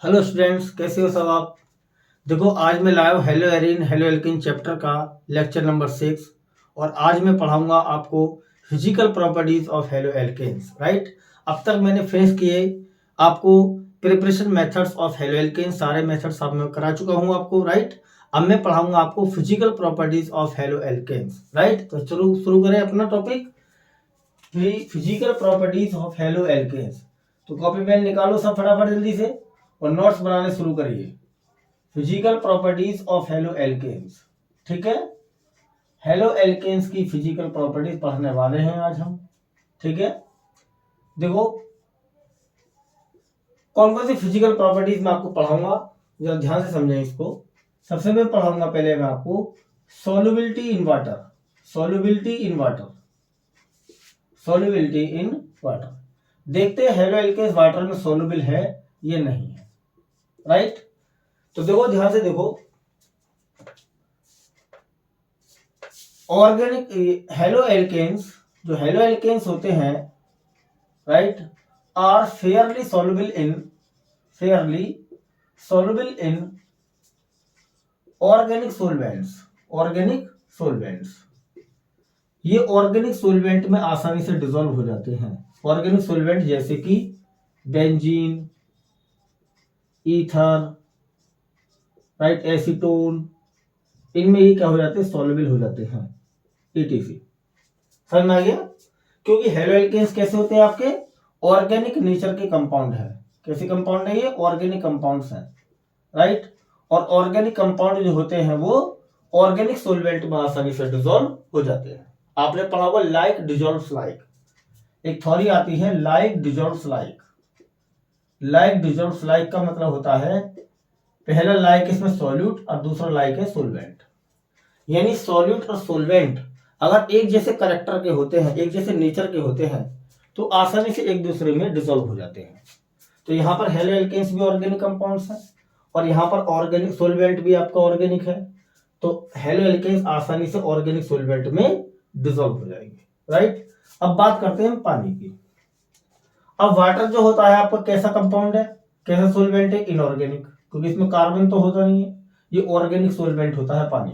Hello students, कैसे हो सब आप। देखो, आज मैं लाया हूँ haloarene haloalkane chapter का लेक्चर नंबर 6। और आज मैं पढ़ाऊंगा आपको physical properties of haloalkanes. Right, अब तक मैंने फेस किए आपको preparation methods of haloalkanes, सारे मेथड्स आप मैं करा चुका हूँ आपको। राइट, अब मैं पढ़ाऊंगा आपको physical properties of haloalkanes. Right, तो चलो शुरू करें अपना topic, physical properties of haloalkanes. तो कॉपी पेन निकालो सब फटाफट जल्दी से और नोट्स बनाने शुरू करिए। Physical properties of haloalkanes, ठीक है। हेलो एल्केन्स की फिजिकल प्रॉपर्टीज पढ़ने वाले हैं आज हम, ठीक है। देखो कौन कौन सी फिजिकल प्रॉपर्टीज मैं आपको पढ़ाऊंगा, जरा ध्यान से समझें इसको। सबसे मैं पढ़ाऊंगा पहले मैं आपको solubility in water, solubility in water, solubility in water. देखते हैं हेलो एल्केन्स वाटर में सोल्युबल है ये नहीं है। राइट, तो देखो ध्यान से देखो, ऑर्गेनिक हेलो एल्केन्स, जो हेलो एल्केन्स होते हैं, right, are fairly soluble in, fairly soluble in organic solvents, organic solvents. ये ऑर्गेनिक सोलवेंट में आसानी से डिसॉल्व हो जाते हैं। ऑर्गेनिक सोलवेंट जैसे कि बेंजीन, ईथर, राइट, एसीटोन, इनमें ये क्या हो जाते हैं, सॉल्युबल हो जाते हैं, ईटीसी। समझ में आ गया। क्योंकि हेलो एल्केन्स कैसे होते हैं, आपके ऑर्गेनिक नेचर के कंपाउंड है। कैसे कंपाउंड है ये, ऑर्गेनिक कंपाउंड्स हैं। राइट, और ऑर्गेनिक कंपाउंड जो होते हैं वो ऑर्गेनिक सोलवेंट में आसानी से डिसॉल्व हो जाते हैं। आपने पढ़ा हुआ लाइक डिसॉल्व्स लाइक, एक थ्योरी आती है like dissolves like. Like dissolves like का मतलब होता है पहला लाइक इसमें सॉल्यूट और दूसरा लाइक है सोलवेंट। यानी सॉल्यूट और सोलवेंट अगर एक जैसे करेक्टर के होते हैं, एक जैसे नेचर के होते हैं, तो आसानी से एक दूसरे में डिसॉल्व हो जाते हैं। तो यहाँ पर हेलो एल्केन्स भी ऑर्गेनिक कंपाउंड्स हैं और यहाँ पर ऑर्गेनिक सोलवेंट भी आपका ऑर्गेनिक है। तो हेलो एल्केन्स आसानी से ऑर्गेनिक सोलवेंट में डिसॉल्व हो जाएंगे। राइट, अब बात करते हैं पानी की। अब वाटर जो होता है आपका कैसा कंपाउंड है, कैसा सोलवेंट है, इनऑर्गेनिक, क्योंकि इसमें कार्बन तो होता नहीं है, ये ऑर्गेनिक सोलवेंट होता है पानी।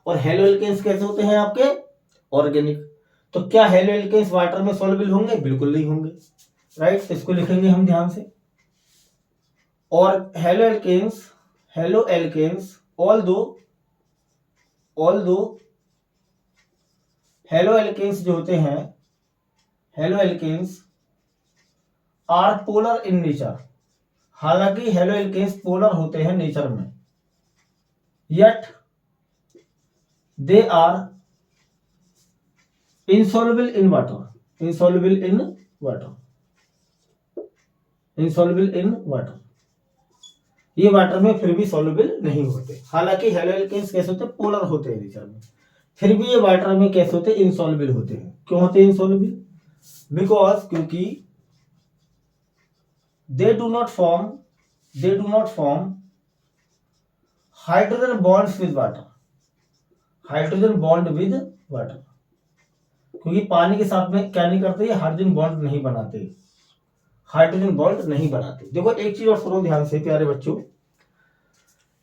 और हेलो एल्केन्स कैसे होते हैं आपके, ऑर्गेनिक। तो क्या हेलो एल्केन्स वाटर में सॉल्युबल होंगे, बिल्कुल नहीं होंगे। राइट, इसको लिखेंगे हम ध्यान से। और haloalkanes, haloalkanes although haloalkanes जो होते हैं, haloalkanes are polar in nature. हालांकि हेलो एल्केन्स पोलर होते हैं नेचर में, yet they are insoluble in water, insoluble in water, insoluble in water। ये वाटर में फिर भी सॉल्युबल नहीं होते। हालांकि हेलो एल्केन्स कैसे होते हैं, पोलर होते हैं नेचर में, फिर भी ये वाटर में कैसे होते हैं, इनसॉल्युबल होते हैं। क्यों होते हैं इनसॉल्युबल, बिकॉज क्योंकि they do not form hydrogen bonds with water, hydrogen bond with water. क्योंकि पानी के साथ में क्या नहीं करते, ये हाइड्रोजन बॉन्ड नहीं बनाते, हाइड्रोजन बॉन्ड नहीं बनाते। देखो एक चीज और सुनो ध्यान से प्यारे बच्चों,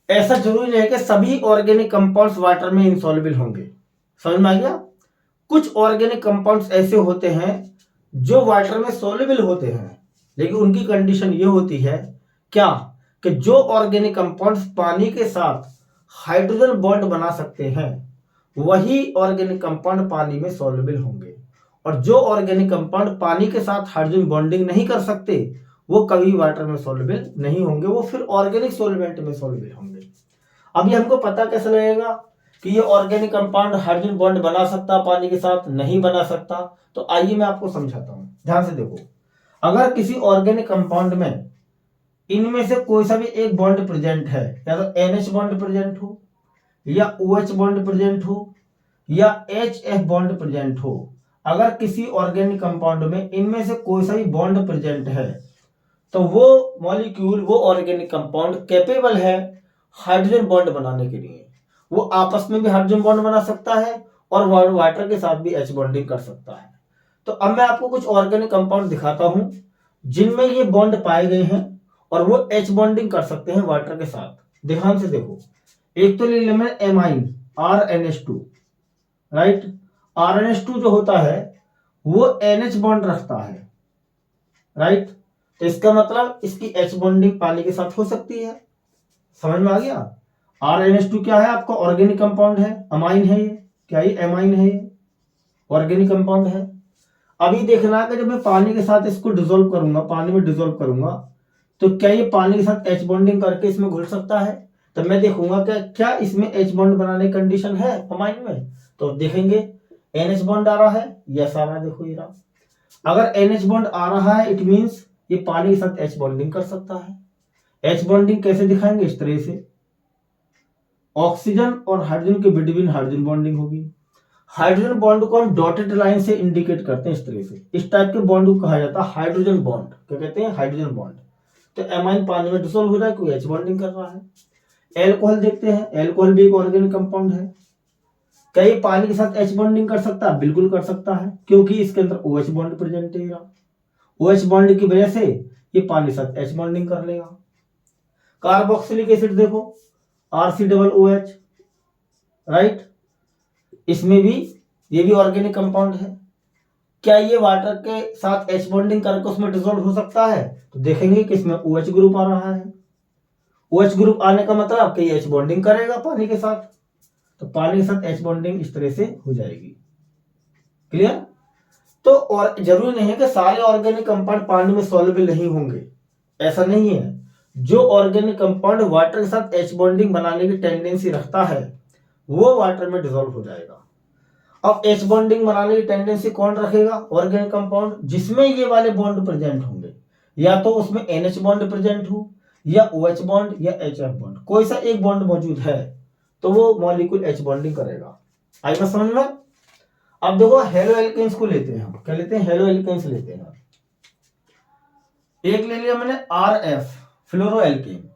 ऐसा जरूरी नहीं है कि सभी ऑर्गेनिक कंपाउंड्स वाटर में इंसॉल्युबल होंगे। समझ में आ गया। कुछ ऑर्गेनिक कंपाउंड्स ऐसे होते हैं जो वाटर में सॉल्युबल होते हैं, लेकिन उनकी कंडीशन ये होती है क्या, कि जो ऑर्गेनिक कंपाउंड्स पानी के साथ हाइड्रोजन बॉन्ड बना सकते हैं वही ऑर्गेनिक कंपाउंड पानी में सॉल्युबल होंगे। और जो ऑर्गेनिक कंपाउंड पानी के साथ हाइड्रोजन बॉन्डिंग नहीं कर सकते वो कभी वाटर में सॉल्युबल नहीं होंगे, वो फिर ऑर्गेनिक सॉल्वेंट में सॉल्युबल होंगे। अभी हमको पता कैसे लगेगा कि ये ऑर्गेनिक कंपाउंड हाइड्रोजन बॉन्ड बना सकता, पानी के साथ नहीं बना सकता। तो आइए मैं आपको समझाता हूं, ध्यान से देखो। अगर किसी ऑर्गेनिक कंपाउंड में इनमें से कोई सा भी एक बॉन्ड प्रेजेंट है, या तो NH बॉन्ड प्रेजेंट हो, या OH बॉन्ड प्रेजेंट हो, या HF बॉन्ड प्रेजेंट हो, अगर किसी ऑर्गेनिक कंपाउंड में इनमें से कोई सा भी बॉन्ड प्रेजेंट है तो वो मॉलिक्यूल, वो ऑर्गेनिक कंपाउंड कैपेबल है हाइड्रोजन बॉन्ड बनाने के लिए। वो आपस में भी हाइड्रोजन बॉन्ड बना सकता है और वाटर के साथ भी H बॉन्डिंग कर सकता है। तो अब मैं आपको कुछ ऑर्गेनिक कंपाउंड दिखाता हूं जिनमें ये बॉन्ड पाए गए हैं और वो H बॉन्डिंग कर सकते हैं वाटर के साथ। ध्यान से देखो, एक तो ले लिया मैंने एमाइन RNH2, राइट। RNH2 जो होता है वो NH बॉन्ड रखता है, राइट। तो इसका मतलब इसकी H बॉन्डिंग पानी के साथ हो सकती है। समझ में आ गया। RNH2 क्या है आपका? ऑर्गेनिक कंपाउंड है, अमाइन है ये। क्या ये? एमाइन है ये, ऑर्गेनिक कंपाउंड है। अभी देखना है कि जब मैं पानी के साथ इसको डिसॉल्व करूंगा, पानी में डिसॉल्व करूंगा, तो क्या ये पानी के साथ H बॉन्डिंग करके इसमें घुल सकता है? तो मैं देखूंगा कि क्या इसमें H बॉन्ड बनाने की कंडीशन है अमाइन में। तो देखेंगे NH बॉन्ड आ रहा है, यस आ रहा है, देखो ये रहा। अगर NH बॉन्ड आ रहा है इट मींस ये पानी के साथ H बॉन्डिंग कर सकता है। H बॉन्डिंग कैसे दिखाएंगे? इस तरह से, ऑक्सीजन और हाइड्रोजन के बिटवीन हाइड्रोजन बॉन्डिंग होगी। हाइड्रोजन बॉन्ड को हम डॉटेड लाइन से इंडिकेट करते हैं इस तरह से। इस टाइप के बॉन्ड को कहा जाता है हाइड्रोजन बॉन्ड। क्या कहते हैं? Hydrogen bond. तो एमाइन पानी में डिसॉल्व हो रहा है, कोई H बॉन्डिंग कर रहा है। एल्कोहल देखते हैं, एल्कोहल भी एक ऑर्गेनिक कंपाउंड है। क्या ये पानी के साथ H बॉन्डिंग कर सकता है? बिल्कुल कर सकता है, क्योंकि इसके अंदर OH बॉन्ड प्रेजेंट है। OH बॉन्ड की वजह से ये पानी के साथ H बॉन्डिंग कर लेगा। कार्बोक्सिलिक एसिड देखो, RCOOH, राइट। इसमें भी ये भी ऑर्गेनिक कंपाउंड है। क्या ये वाटर के साथ H बॉन्डिंग करके उसमें डिसॉल्व हो सकता है? तो देखेंगे कि इसमें OH ग्रुप आ रहा है। OH ग्रुप आने का मतलब कि ये H बॉन्डिंग करेगा पानी के साथ, तो पानी के साथ H बॉन्डिंग इस तरह से हो जाएगी। क्लियर? तो और जरूरी नहीं है कि सारे ऑर्गेनिक कंपाउंड पानी में सॉल्युबल नहीं होंगे, ऐसा नहीं है। जो ऑर्गेनिक कंपाउंड वाटर के साथ H बॉन्डिंग बनाने की टेंडेंसी रखता है वो वाटर में डिसॉल्व हो जाएगा। अब H बॉन्डिंग बनाने की टेंडेंसी कौन रखेगा? ऑर्गेनिक कंपाउंड जिसमें ये वाले बॉन्ड प्रेजेंट होंगे, या तो उसमें NH बॉन्ड प्रेजेंट हो, या OH बॉन्ड, या HF बॉन्ड, कोई सा एक बॉन्ड मौजूद है तो वो मॉलिक्यूल H बॉन्डिंग करेगा। आई बात समझ में? अब देखो हेलो एल्केन्स को लेते हैं हम। क्या लेते हैं? हेलो एल्केन्स लेते हैं। एक ले लिया मैंने RF, फ्लोरो एल्केन।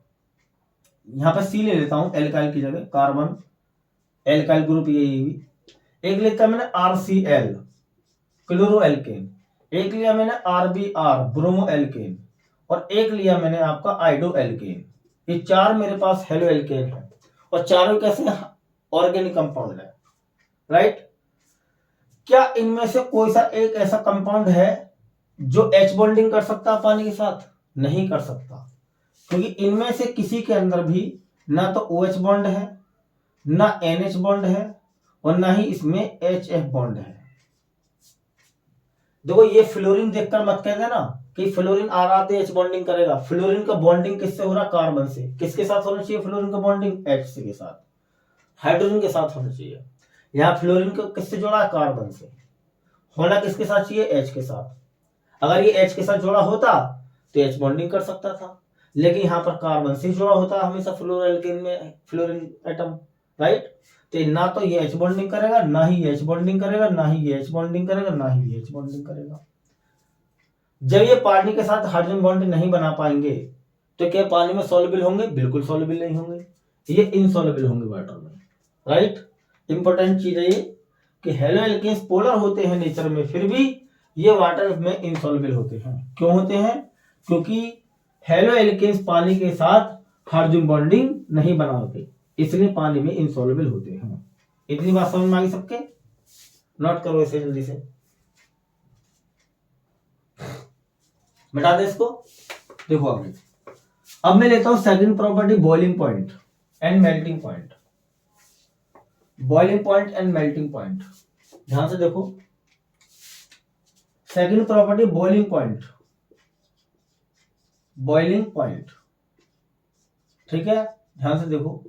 यहां पर C ले लेता हूं एल्काइल की जगह, कार्बन एल्काइल ग्रुप ये भी। एक लेता मैंने RCl, क्लोरो एल्केन। एक लिया मैंने RBr, ब्रोमो एल्केन। और एक लिया मैंने आपका आइडो एल्केन। ये चार मेरे पास हेलो एल्केन है, और चारों कैसे? ऑर्गेनिक कंपाउंड है, राइट। क्या इनमें से कोई सा एक ऐसा कंपाउंड है जो H बॉन्डिंग कर सकता है पानी के साथ? नहीं कर सकता, क्योंकि इनमें से किसी के अंदर भी ना तो OH बॉन्ड है, ना NH बॉन्ड है, और ना ही इसमें HF बॉन्ड है। देखो ये फ्लोरीन देखकर मत कह देना कि फ्लोरीन आ रहा तो H बॉन्डिंग करेगा। फ्लोरीन का बॉन्डिंग किससे हो रहा? कार्बन से। किसके साथ होना चाहिए फ्लोरीन का बॉन्डिंग? H के साथ, हाइड्रोजन के साथ होना चाहिए। यहाँ फ्लोरीन को किससे जोड़ा है? कार्बन से। होना किसके साथ चाहिए? H के साथ। अगर ये H के साथ जोड़ा होता तो H बॉन्डिंग कर सकता था, लेकिन यहाँ पर कार्बन से जोड़ा होता है हमेशा फ्लोरोएल्केन में फ्लोरीन एटम, राइट। तो ना तो ये H बॉन्डिंग करेगा, ना ही ये H बॉन्डिंग करेगा, ना ही ये H बॉन्डिंग करेगा, ना ही ये H बॉन्डिंग करेगा। जब ये पानी के साथ हाइड्रोजन बॉन्ड नहीं बना पाएंगे तो क्या पानी में सॉल्युबल होंगे? बिल्कुल सॉल्युबल नहीं होंगे, ये इनसॉल्युबल होंगे वाटर में, राइट। इंपॉर्टेंट चीज है ये कि हेलो एल्केन्स पोलर होते हैं नेचर में, फिर भी ये वाटर में इनसॉल्युबल होते हैं। क्यों होते हैं? क्योंकि हेलो एल्केन्स पानी के साथ हाइड्रोजन बॉन्डिंग नहीं बनाते, इसलिए पानी में इनसॉल्युबल होते हैं। इतनी बात समझ में आ गई सबके? नोट करो इसे जल्दी से, मिटा दे इसको। देखो अब मैं लेता हूं second property, boiling point and melting point. Boiling point and melting point, ध्यान से देखो। Second property boiling point, boiling point, ठीक है। ध्यान से देखो,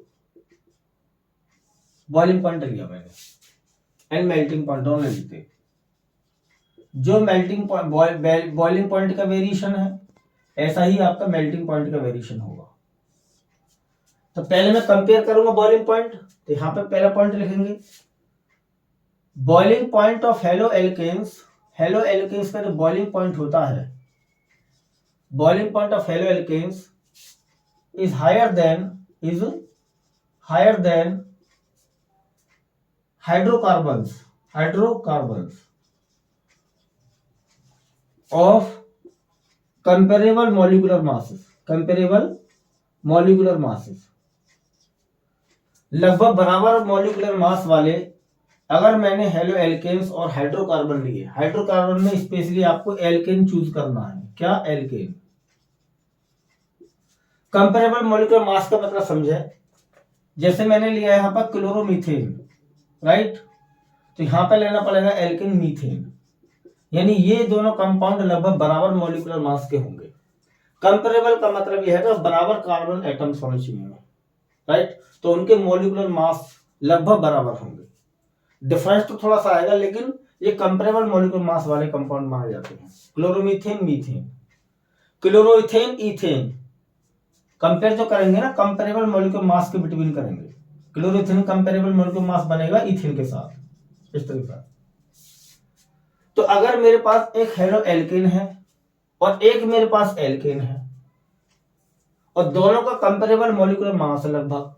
बॉइलिंग पॉइंट लिया मैंने एंड मेल्टिंग पॉइंट दोनों लेते। जो मेल्टिंग पॉइंट बॉइलिंग पॉइंट का वेरिएशन है, ऐसा ही आपका मेल्टिंग पॉइंट का वेरिएशन होगा। तो पहले मैं कंपेयर करूंगा बॉइलिंग पॉइंट, तो यहां पे पहला पॉइंट लिखेंगे boiling point of haloalkanes. Haloalkanes का जो बॉइलिंग पॉइंट होता है, boiling point of haloalkanes is higher than hydrocarbons of comparable molecular masses. Comparable molecular masses, लगभग बराबर मॉलिक्यूलर मास वाले अगर मैंने हेलो एल्केन्स और हाइड्रोकार्बन लिए, हाइड्रोकार्बन में स्पेशली आपको एल्केन चूज करना है, क्या एल्केन। कंपेरेबल मॉलिक्यूलर मास का मतलब समझे, जैसे मैंने लिया है यहाँ पर क्लोरोमीथेन, राइट, तो यहाँ पे लेना पड़ेगा एल्केन मीथेन, यानी ये दोनों कंपाउंड लगभग बराबर मॉलिक्यूलर मास के होंगे। कंपेरेबल का मतलब यह है कि बराबर कार्बन एटम्स होने चाहिए, राइट, तो उनके मॉलिक्यूलर मास लगभग बराबर होंगे। डिफरेंस तो थोड़ा सा आएगा, लेकिन ये कंपेरेबल मॉलिक्यूलर मास वाले कंपाउंड माने जाते हैं। Chloromethane, methane, chloroethane, ethane, compare जो करेंगे ना कंपेरेबल मॉलिक्यूलर मास के बिटवीन करेंगे, क्लोरोइथेन कंपेरेबल मॉलिक्यूलर मास बनेगा ईथेन के साथ, इस तरीके। तो अगर मेरे पास एक हेलो एल्केन है और एक मेरे पास एल्केन है और दोनों का कंपेरेबल मॉलिक्यूलर मास है लगभग,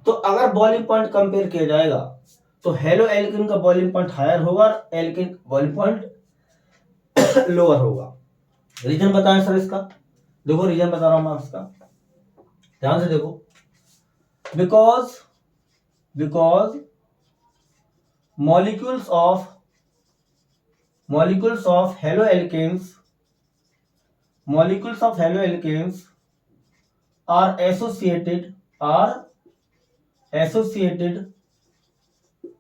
तो अगर बॉइलिंग पॉइंट कंपेयर किया जाएगा तो हेलो एल्केन का बॉइलिंग पॉइंट हायर होगा और एल्केन का बॉइलिंग पॉइंट लोअर होगा। रीजन बताएं सर इसका, देखो रीजन बता रहा हूं मैं इसका, ध्यान से देखो। Because molecules of haloalkanes are associated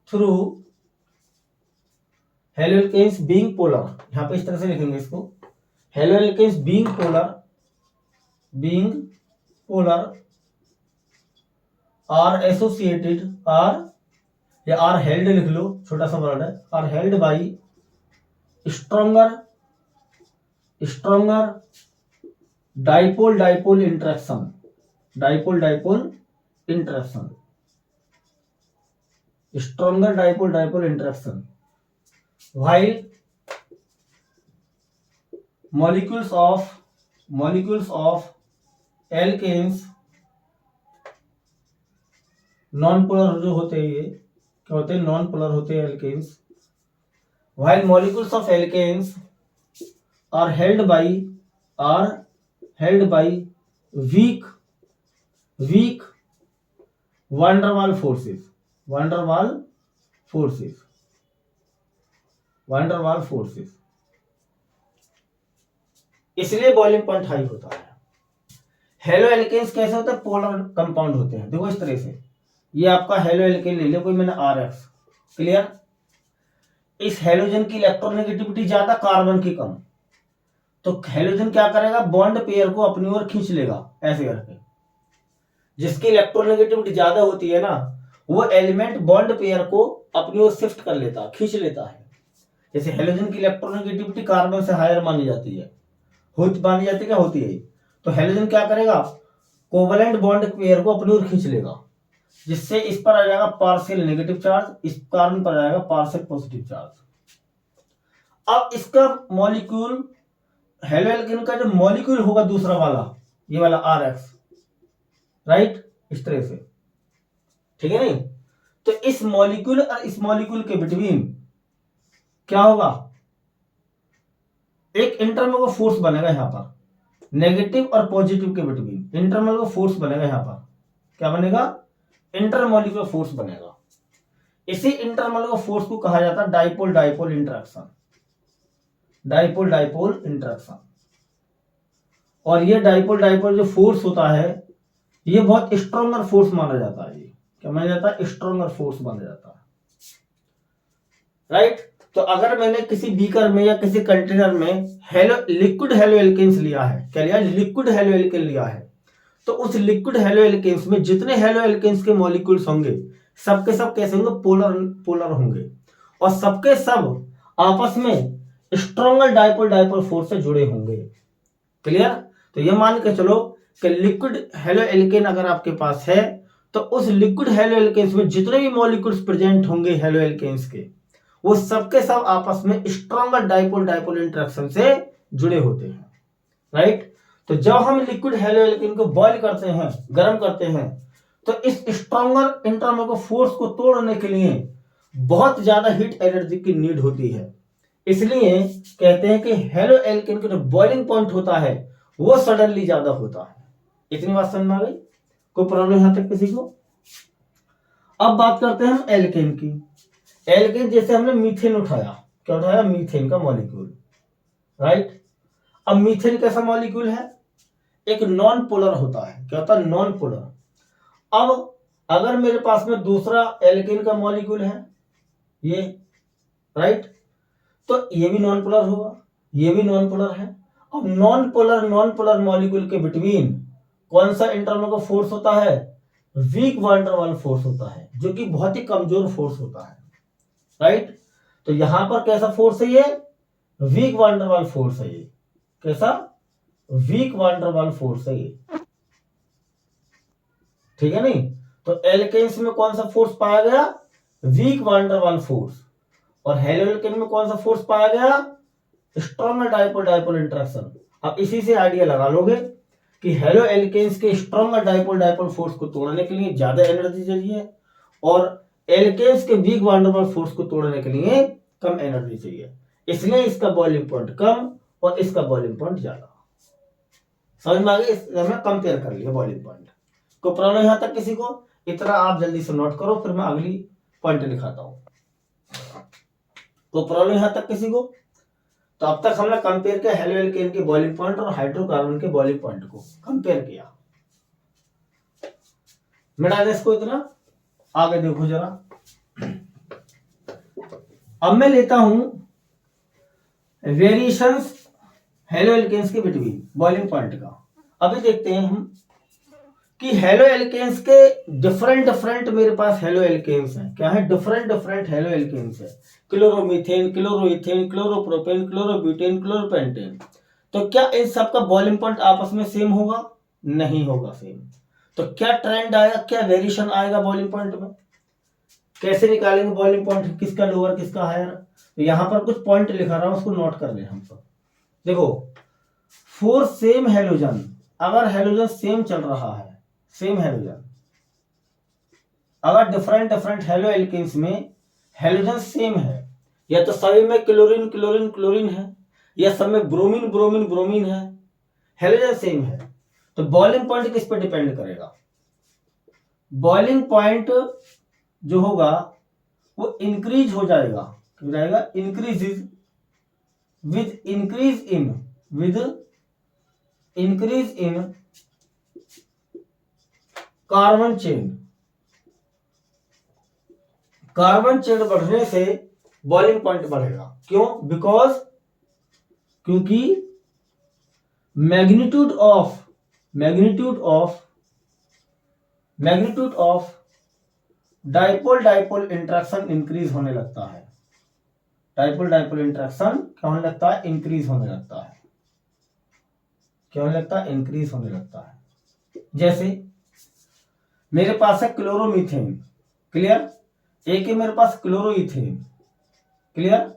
through haloalkanes being polar, यहां पे इस तरह से लिखेंगे इसको, haloalkanes being polar are associated, are held लिख लो, छोटा सा वर्ड है, are held by stronger dipole interaction, stronger dipole interaction, while molecules of alkanes non polar जो होते हैं, ये क्या होते हैं, नॉन पोलर होते हैं alkanes, while molecules of alkanes are held by weak van der Waals forces, इसलिए बॉइलिंग पॉइंट हाई होता है। हेलो एल्केन्स कैसे होते हैं, पोलर कंपाउंड होते हैं, देखो इस तरह से, ये आपका हेलो एल्केन ले लिया कोई मैंने RX, क्लियर, इस हेलोजन की इलेक्ट्रोनेगेटिविटी ज्यादा, कार्बन की कम, तो हेलोजन क्या करेगा, बॉन्ड पेयर को अपनी ओर खींच लेगा ऐसे करके, जिसकी इलेक्ट्रोनेगेटिविटी ज्यादा होती है ना, वो एलिमेंट बॉन्ड पेयर को अपनी ओर शिफ्ट कर लेता, खींच लेता है। जैसे हेलोजन की इलेक्ट्रोनेगेटिविटी कार्बन से हायर मानी जाती है, क्या होती है, तो हेलोजन क्या करेगा, कोवलेंट बॉन्ड पेयर को अपनी ओर खींच लेगा, जिससे इस पर आ जाएगा पार्शियल नेगेटिव चार्ज, इस कार्बन पर आ जाएगा पार्शियल पॉजिटिव चार्ज। अब इसका मॉलिक्यूल, हेलो एल्केन का जो मॉलिक्यूल होगा दूसरा वाला, ये वाला RX, राइट, इस तरह से, ठीक है नहीं, तो इस मॉलिक्यूल और इस मॉलिक्यूल के बिटवीन क्या होगा, एक इंटरमोलर फोर्स बनेगा यहां पर, नेगेटिव और पॉजिटिव के बिटवीन इंटरमोलर फोर्स बनेगा, यहां पर क्या बनेगा, इंटरमोलिकुलर फोर्स बनेगा। इसी इंटरमोलिकुलर फोर्स को कहा जाता है डाइपोल इंटरेक्शन, और ये डाइपोल जो फोर्स होता है, ये बहुत स्ट्रॉन्गर फोर्स माना जाता है, ये क्या माना जाता है, स्ट्रॉन्गर फोर्स माना जाता है, राइट। तो अगर मैंने किसी बीकर में या किसी कंटेनर में लिक्विड हेलो एल्केन्स लिया है, क्या लिया, लिक्विड हेलो एल्केन लिया है, तो उस लिक्विड हेलो एल्केन्स में जितने हेलो एल्केन्स के मॉलिक्यूल्स होंगे, सबके सब कैसे होंगे, पोलर होंगे, और सबके सब आपस में स्ट्रॉन्गर डाइपोल फोर्स से जुड़े होंगे, क्लियर। तो ये मान के चलो कि लिक्विड हेलो एल्केन अगर आपके पास है, तो उस लिक्विड हेलो एल्केन्स में जितने भी मॉलिक्यूल्स प्रेजेंट होंगे हेलो एल्केन्स के, वो सबके सब आपस में स्ट्रॉन्गर डाइपोल इंटरेक्शन से जुड़े होते हैं, राइट। तो जब हम लिक्विड हेलो एल्केन को बॉईल करते हैं, गर्म करते हैं, तो इस स्ट्रॉन्गर इंटरमोलर फोर्स को तोड़ने के लिए बहुत ज्यादा हीट एनर्जी की नीड होती है। इसलिए कहते हैं कि हेलो एल्केन का जो बॉइलिंग पॉइंट होता है वो सडनली ज्यादा होता है। इतनी बात समझ में आ गई? कोई प्रॉब्लम यहां तक किसी को? अब बात करते हैं हम एल्केन की। एल्केन जैसे हमने मीथेन उठाया, क्या उठाया? मीथेन का मॉलिक्यूल, राइट। अब मीथेन कैसा मॉलिक्यूल है? एक नॉन पोलर होता है। क्या होता है? Non polar. अब अगर मेरे पास में दूसरा एल्केन का मॉलिक्यूल है, ये, राइट, तो ये भी नॉन पोलर होगा, ये भी नॉन पोलर है। अब नॉन पोलर मॉलिक्यूल के बिटवीन कौन सा इंटरनल फोर्स होता है? वीक वांडरवाल फोर्स होता है, जो कि बहुत ही कमजोर फोर्स होता है, राइट। तो यहां पर कैसा फोर्स है? ये वीक वांडरवाल फोर्स है। ये कैसा? वीक वांडरवाल फोर्स है ये, ठीक है नहीं? तो एल्केन्स में कौन सा फोर्स पाया गया? Weak van der Waals force. और हेलो एल्केन में कौन सा फोर्स पाया गया? Strong dipole dipole interaction. अब इसी से आइडिया लगा लोगे कि हेलो एल्केन्स के स्ट्रॉन्ग डाइपोल डाइपोल फोर्स को तोड़ने के लिए ज्यादा एनर्जी चाहिए, और एल्केन्स के वीक वांडरवाल फोर्स को तोड़ने के लिए कम एनर्जी चाहिए। इसलिए इसका बॉइलिंग पॉइंट कम और इसका बॉइलिंग पॉइंट ज्यादा। समझ में आ गया? हमने कंपेयर कर लिया बॉइलिंग पॉइंट। कोई प्रॉब्लम यहां तक किसी को? इतना आप जल्दी से नोट करो, फिर मैं अगली पॉइंट लिखाता हूं। कोई प्रॉब्लम यहां तक किसी को? तो अब तक हमने कंपेयर किया हेलो एल्केन के बॉइलिंग पॉइंट और हाइड्रोकार्बन के बॉइलिंग पॉइंट को कंपेयर किया। मिटा दे इसको इतना, आगे देखो जरा। अब मैं लेता हूं वेरिएशंस हेलो एल्केन्स के बिटवीन बॉइलिंग पॉइंट का। अभी देखते हैं हम कि हेलो एल्केन्स के डिफरेंट मेरे पास हेलो एल्केन्स हैं। क्या है? डिफरेंट हेलो एल्केन्स है। Chloromethane, chloroethane, chloropropane, chlorobutane, chloropentane. तो क्या इन सबका बॉइलिंग पॉइंट आपस में सेम होगा? नहीं होगा सेम। तो क्या ट्रेंड आएगा, क्या वेरिएशन आएगा बॉइलिंग पॉइंट में? कैसे निकालेंगे बॉइलिंग पॉइंट, किसका लोअर किसका हायर? तो यहां पर कुछ पॉइंट लिखा रहा हूं, उसको नोट कर ले हम सब। देखो, फोर सेम हेलोजन, अगर हेलोजन सेम चल रहा है, सेम हेलोजन, अगर डिफरेंट हेलो एल्केन्स में हेलोजन सेम है, या तो सभी में क्लोरीन क्लोरीन क्लोरीन है, या सब में ब्रोमीन ब्रोमीन ब्रोमीन है, हेलोजन सेम है, तो बॉइलिंग पॉइंट किस पे डिपेंड करेगा? बॉइलिंग पॉइंट जो होगा वो इंक्रीज हो जाएगा, हो जाएगा increase with increase in carbon chain. Carbon chain बढ़ने से बॉइलिंग पॉइंट बढ़ेगा। क्यों? क्योंकि magnitude of dipole dipole interaction increase होने लगता है। डाइपोल डाइपोल इंटरेक्शन क्या होने लगता है? इंक्रीज होने लगता है। क्या होने लगता है? इंक्रीज होने लगता है। जैसे मेरे पास है क्लोरोमीथेन, क्लियर, एक है मेरे पास क्लोरोइथेन, क्लियर,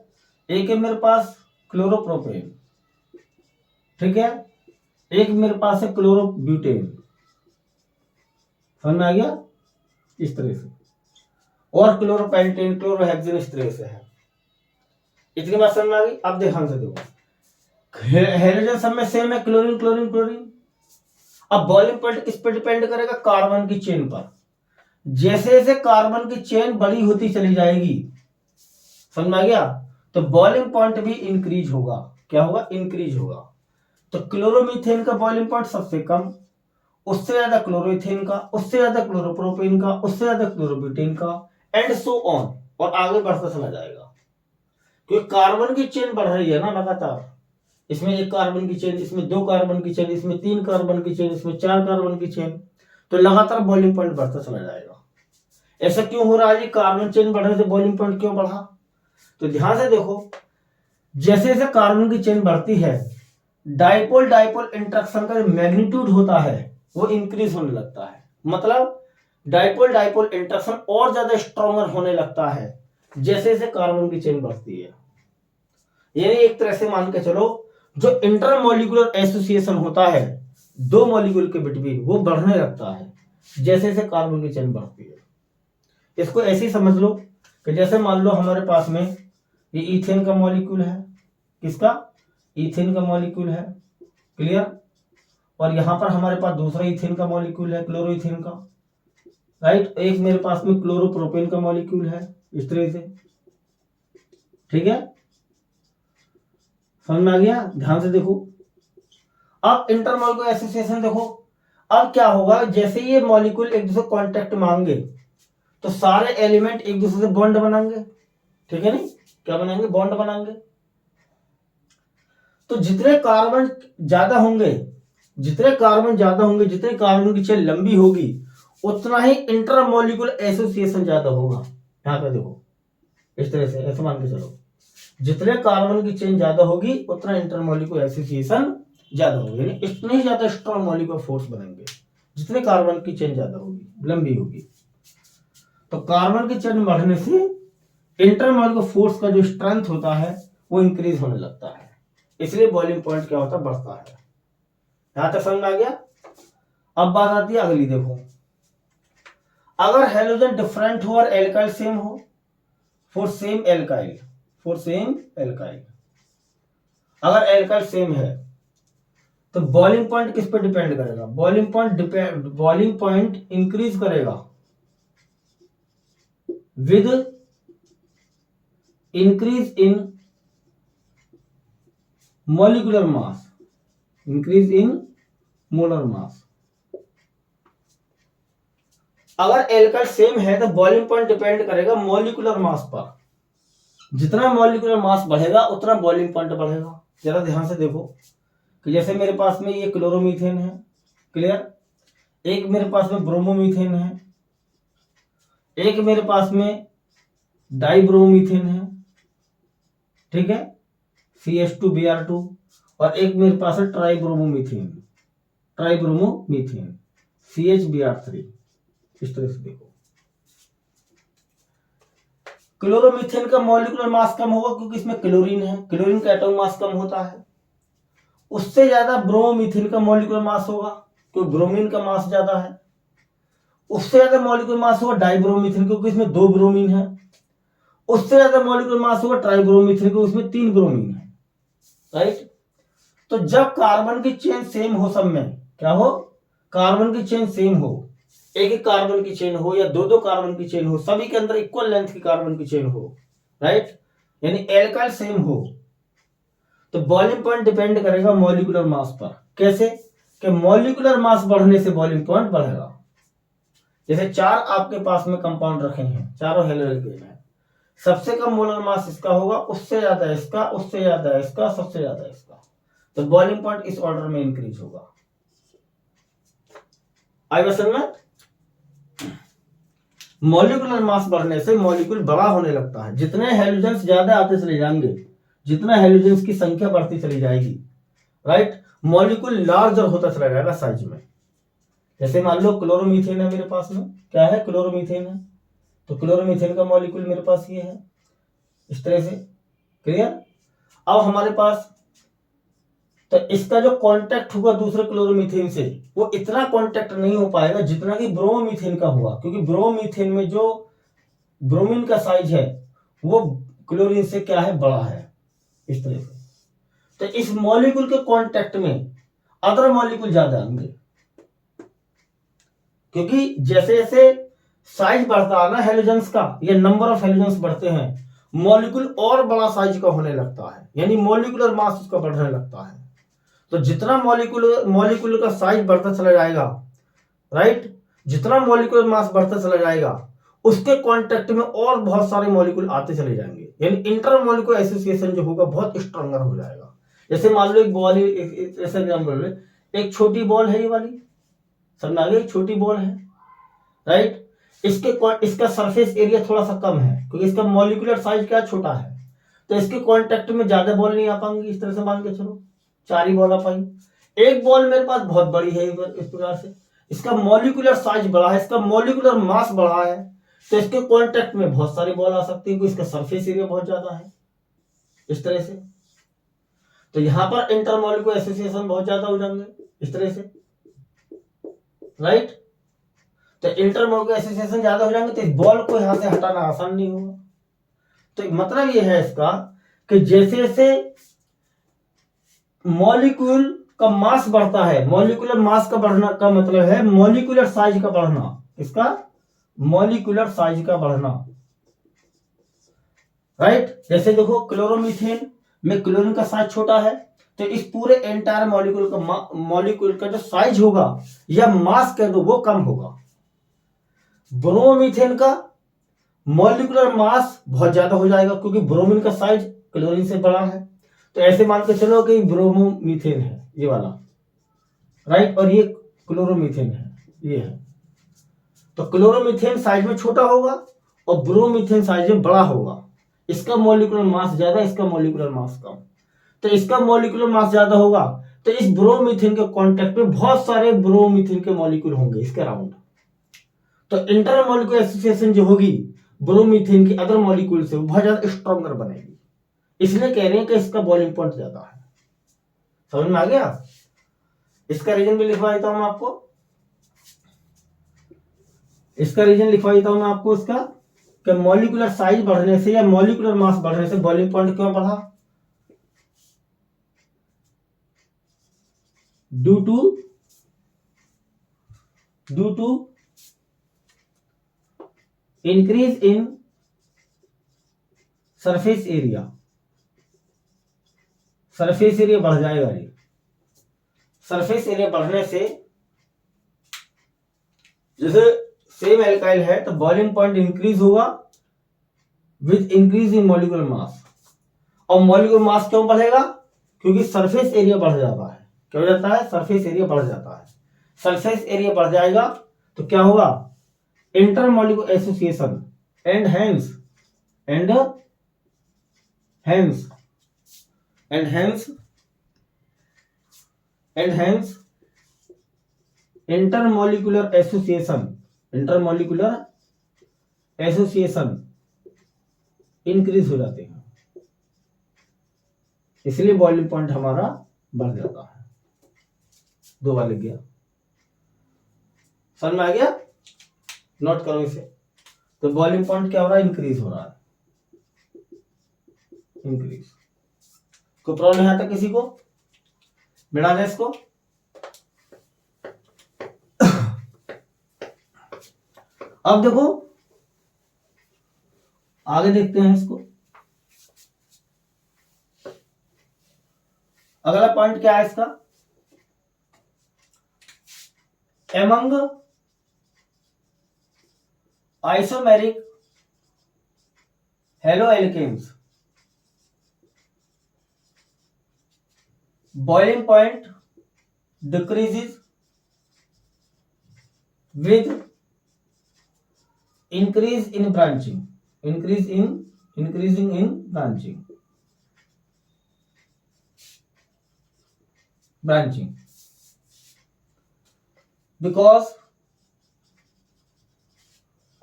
एक है मेरे पास क्लोरोप्रोपेन, ठीक है, एक मेरे पास है क्लोरोब्यूटेन। समझ में आ गया? इस तरह से, और क्लोरोपेंटेन, क्लोरोहेक्सेन, इस तरह से है। इतनी बात समझ में आ गई? अब ध्यान से देखो, हेलोजन सब में सेम है, क्लोरीन क्लोरीन क्लोरीन। अब बॉइलिंग पॉइंट किस पे डिपेंड करेगा? कार्बन की चेन पर। जैसे जैसे कार्बन की चेन बड़ी होती चली जाएगी, समझ में आ गया, तो बॉइलिंग पॉइंट भी इंक्रीज होगा। क्या होगा? इंक्रीज होगा। तो क्लोरोमीथेन का बॉइलिंग पॉइंट सबसे कम, उससे ज्यादा क्लोरोइथेन का, उससे ज्यादा क्लोरोप्रोपेन का, उससे ज्यादा क्लोरोब्यूटेन का, एंड सो ऑन, और आगे बढ़ता चला जाएगा। क्योंकि कार्बन की चेन बढ़ रही है ना लगातार। इसमें एक कार्बन की चेन, इसमें दो कार्बन की चेन, इसमें तीन कार्बन की चेन, इसमें चार कार्बन की चेन, तो लगातार बॉइलिंग पॉइंट बढ़ता चला जाएगा। ऐसा क्यों हो रहा है? कार्बन चेन बढ़ने से बॉइलिंग पॉइंट क्यों बढ़ा? तो ध्यान से देखो, जैसे जैसे कार्बन की चेन बढ़ती है, डाइपोल डाइपोल इंटरेक्शन का जो मैग्नीट्यूड होता है वो इंक्रीज होने लगता है। मतलब डाइपोल डाइपोल इंटरेक्शन और ज्यादा स्ट्रॉन्गर होने लगता है जैसे जैसे कार्बन की चेन बढ़ती है। यानी एक तरह से मान के चलो, जो इंटरमॉलिक्यूलर एसोसिएशन होता है दो मॉलिक्यूल के बिटवीन, वो बढ़ने लगता है जैसे जैसे कार्बन की चेन बढ़ती है। इसको ऐसे ही समझ लो कि जैसे मान लो हमारे पास में ये ईथेन का मॉलिक्यूल है, किसका? ईथेन का मॉलिक्यूल है, क्लियर, और यहां पर हमारे पास दूसरा इथेन का मॉलिक्यूल है, क्लोरोइथेन का, राइट। एक मेरे पास में क्लोरोप्रोपेन का मॉलिक्यूल है, इस तरह से, ठीक है, समझ में आ गया। ध्यान से देखो, अब इंटरमॉलिक्यूलर एसोसिएशन देखो, अब क्या होगा, जैसे ये मॉलिक्यूल एक दूसरे कांटेक्ट मांगे तो सारे एलिमेंट एक दूसरे से बॉन्ड बनाएंगे, ठीक है नहीं, क्या बनाएंगे, बॉन्ड बनाएंगे। तो जितने कार्बन ज्यादा होंगे, जितने कार्बन की चेन लंबी होगी, उतना ही इंटरमॉलिक्यूलर एसोसिएशन ज्यादा होगा। यहां पे देखो, इस तरह से ऐसे मान के चलो, जितने कार्बन की चेन ज्यादा होगी उतना इंटरमॉलिक्यूलर एसोसिएशन ज्यादा होगी, यानी इतने ही ज्यादा स्ट्रॉन्ग मॉलिक्यूलर फोर्स बनेंगे जितने कार्बन की चेन ज्यादा होगी, लंबी होगी। तो कार्बन की चेन बढ़ने से इंटरमॉलिक्यूलर फोर्स का जो स्ट्रेंथ होता है वो इंक्रीज होने लगता है, इसलिए बॉइलिंग पॉइंट क्या होता है, बढ़ता है। यहां तक समझ में आ गया। अब बात आती है अगली, देखो, अगर हेलोजन डिफरेंट हो और एल्काइल सेम हो, फॉर सेम एल्काइल, अगर एल्काइल सेम है तो बॉइलिंग पॉइंट किस पे डिपेंड करेगा, बॉइलिंग पॉइंट इंक्रीज करेगा with increase in molecular mass, increase in molar mass. अगर एल्काइल सेम है तो बॉइलिंग पॉइंट डिपेंड करेगा मॉलिक्यूलर मास पर, जितना मॉलिक्यूलर मास बढ़ेगा उतना बॉइलिंग पॉइंट बढ़ेगा। जरा ध्यान से देखो कि जैसे मेरे पास में ये क्लोरोमीथेन है, क्लियर, एक मेरे पास में ब्रोमोमीथेन है, एक मेरे पास में डाइब्रोमीथेन है, ठीक है, CH2Br2, और एक मेरे पास है ट्राइब्रोमोमीथेन, CHBr3, इस तरह से देखो। क्लोरोमीथेन का मॉलिक्यूलर मास कम होगा क्योंकि इसमें क्लोरीन है, क्लोरीन का एटॉमिक मास कम होता है। उससे ज्यादा ब्रोमीथेन का मॉलिक्यूलर मास होगा क्योंकि ब्रोमीन का मास ज्यादा है। उससे ज्यादा मॉलिक्यूलर मास होगा डाइब्रोमीथेन क्योंकि इसमें 2 ब्रोमीन है। उससे ज्यादा मॉलिक्यूलर मास होगा ट्राइब्रोमीथेन क्योंकि उसमें 3 ब्रोमीन है, राइट। तो जब कार्बन की चेन सेम हो, सब में क्या हो, कार्बन की चेन सेम हो, एक एक कार्बन की चेन हो या 2-2 कार्बन की चेन हो, सभी के अंदर इक्वल लेंथ की कार्बन की चेन हो, राइट, यानी एल्काइल सेम हो, तो बॉइलिंग पॉइंट डिपेंड करेगा मॉलिक्यूलर मास पर। कैसे, कि मॉलिक्यूलर मास बढ़ने से बॉइलिंग पॉइंट बढ़ेगा। जैसे 4 आपके पास में कंपाउंड रखे हैं, चारों हेलोजन हैं, सबसे कम मोलर मास इसका होगा, उससे ज्यादा इसका, उससे ज्यादा इसका, सबसे ज्यादा इसका, तो बॉइलिंग पॉइंट इस ऑर्डर में इंक्रीज होगा। आई बात समझ में। मॉलिक्यूलर मास बढ़ने से मॉलिक्यूल बड़ा होने लगता है, जितने हेलोजेंस ज्यादा आते चले जाएंगे, जितना हेलोजेंस की संख्या बढ़ती चली जाएगी, राइट, मॉलिक्यूल लार्जर होता चला जाएगा साइज में। जैसे मान लो क्लोरोमीथेन है मेरे पास में, क्या है, क्लोरोमीथेन है, तो क्लोरोमीथेन का मॉलिक्यूल मेरे पास ये है, इस तरह से, क्लियर। अब हमारे पास, तो इसका जो कांटेक्ट होगा दूसरे क्लोरोमीथेन से वो इतना कांटेक्ट नहीं हो पाएगा जितना कि ब्रोमीथेन का हुआ, क्योंकि ब्रोमीथेन में जो ब्रोमीन का साइज है वो क्लोरीन से क्या है, बड़ा है, इस तरह से। तो इस मॉलिक्यूल के कांटेक्ट में अदर मॉलिक्यूल ज्यादा आएंगे, क्योंकि जैसे जैसे साइज बढ़ता है ना हेलोजेंस का, या नंबर ऑफ हेलोजेंस बढ़ते हैं, मॉलिक्यूल और बड़ा साइज का होने लगता है, यानी मॉलिक्यूलर मास उसका बढ़ने लगता है। तो जितना मॉलिक्यूल का साइज बढ़ता चला जाएगा, राइट, जितना मॉलिक्यूलर मास बढ़ता चला जाएगा उसके कांटेक्ट में और बहुत सारे मॉलिक्यूल आते चले जाएंगे, यानी इंटरमॉलिक्यूलर एसोसिएशन जो होगा बहुत स्ट्रॉन्गर हो जाएगा। जैसे मान लो एक बॉल, ऐसा एग्जांपल है, एक छोटी बॉल है, ये वाली समझ आ गई, एक छोटी बॉल है, राइट, इसका सरफेस एरिया थोड़ा सा कम है क्योंकि इसका मॉलिक्यूलर साइज क्या छोटा है, तो इसके कांटेक्ट में ज्यादा बॉल नहीं आ पाएंगी। इस तरह से मान के चलो 4 ही बॉल आ पाई। एक बॉल मेरे पास बहुत बड़ी है, इस प्रकार से इसका मॉलिक्यूलर साइज बड़ा है, इसका मॉलिक्यूलर मास बड़ा है, तो इसके कांटेक्ट में बहुत सारी बॉल आ सकती है क्योंकि इसका सरफेस एरिया बहुत ज्यादा है, इस तरह से। तो यहां पर इंटरमॉलिक्यूलर एसोसिएशन बहुत ज्यादा हो जाएंगे, इस तरह से, राइट। तो इंटरमॉलिक्यूलर एसोसिएशन ज्यादा हो जाएंगे तो इस बॉल को यहां से हटाना आसान नहीं होगा। तो मतलब ये है इसका कि जैसे जैसे मॉलिक्यूल का मास बढ़ता है, मॉलिक्यूलर मास का बढ़ना का मतलब है मॉलिक्यूलर साइज का बढ़ना, इसका मॉलिक्यूलर साइज का बढ़ना, राइट। जैसे देखो क्लोरोमीथेन में क्लोरीन का साइज छोटा है, तो इस पूरे एंटायर मॉलिक्यूल का जो साइज होगा या मास कह दो वो कम होगा। ब्रोमीथेन का मॉलिक्यूलर मास बहुत ज्यादा हो जाएगा क्योंकि ब्रोमीन का साइज क्लोरीन से बड़ा है। तो ऐसे मान के चलो कि ब्रोमोमीथेन है ये वाला, राइट, और ये क्लोरोमीथेन है, ये है। तो क्लोरोमीथेन साइज में छोटा होगा और ब्रोमीथेन साइज में बड़ा होगा। इसका मॉलिक्यूलर मास ज्यादा, इसका मॉलिक्यूलर मास कम। तो इसका मॉलिक्यूलर मास ज्यादा होगा तो इस ब्रोमीथेन के कांटेक्ट में बहुत सारे ब्रोमीथेन के मॉलिक्यूल होंगे इसके अराउंड। तो इंटर मॉलिक्यूलर एसोसिएशन जो होगी ब्रोमीथेन के अदर मॉलिक्यूल से बहुत ज्यादा स्ट्रॉन्गर बनेगी, इसलिए कह रहे हैं कि इसका बॉइलिंग पॉइंट ज्यादा है। समझ में आ गया? इसका रीजन भी लिखवा देता हूं मैं आपको, इसका रीजन लिखवा देता हूं मैं आपको इसका कि मॉलिक्यूलर साइज बढ़ने से या मॉलिक्यूलर मास बढ़ने से बॉइलिंग पॉइंट क्यों बढ़ा? Due to increase in surface area, surface area बढ़ जाएगा। ये सरफेस एरिया बढ़ने से, जैसे सेम एल्काइल है तो बॉइलिंग पॉइंट इंक्रीज होगा with increase in molecular mass. और मॉलिक्यूलर मास क्यों बढ़ेगा? क्योंकि सरफेस एरिया बढ़ जाता है। क्या हो जाता है? सरफेस एरिया बढ़ जाता है। सरफेस एरिया बढ़ जाएगा तो क्या होगा? Inter molecular association and hence intermolecular association increase हो जाते हैं, इसलिए बॉइलिंग पॉइंट हमारा बढ़ जाता है। 2 बार लिख गया, समझ में आ गया? नोट करो इसे। तो बॉइलिंग पॉइंट क्या हो रहा है? इंक्रीज हो रहा है, इंक्रीज। कोई प्रॉब्लम है किसी को? मिला दे इसको। अब देखो आगे देखते हैं इसको। अगला पॉइंट क्या है इसका? Among isomeric haloalkanes boiling point decreases with increasing in branching, because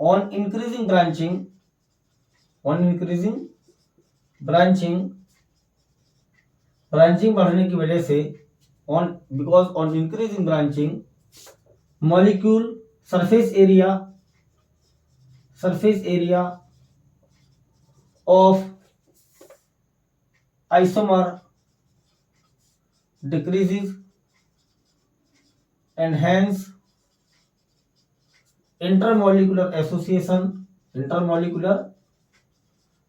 on increasing branching बढ़ने की वजह से because on increasing branching molecule surface area of isomer decreases and hence intermolecular